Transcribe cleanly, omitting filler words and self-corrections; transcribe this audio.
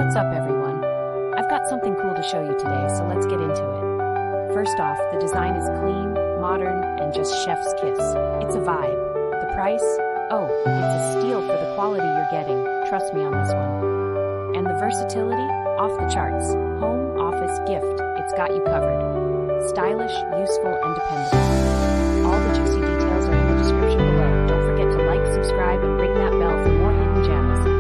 What's up, everyone? I've got something cool to show you today, so let's get into it. First off, the design is clean, modern, and just chef's kiss. It's a vibe. The price? Oh, it's a steal for the quality you're getting. Trust me on this one. And the versatility? Off the charts. Home, office, gift. It's got you covered. Stylish, useful, and dependable. All the juicy details are in the description below. Don't forget to like, subscribe, and ring that bell for more hidden gems.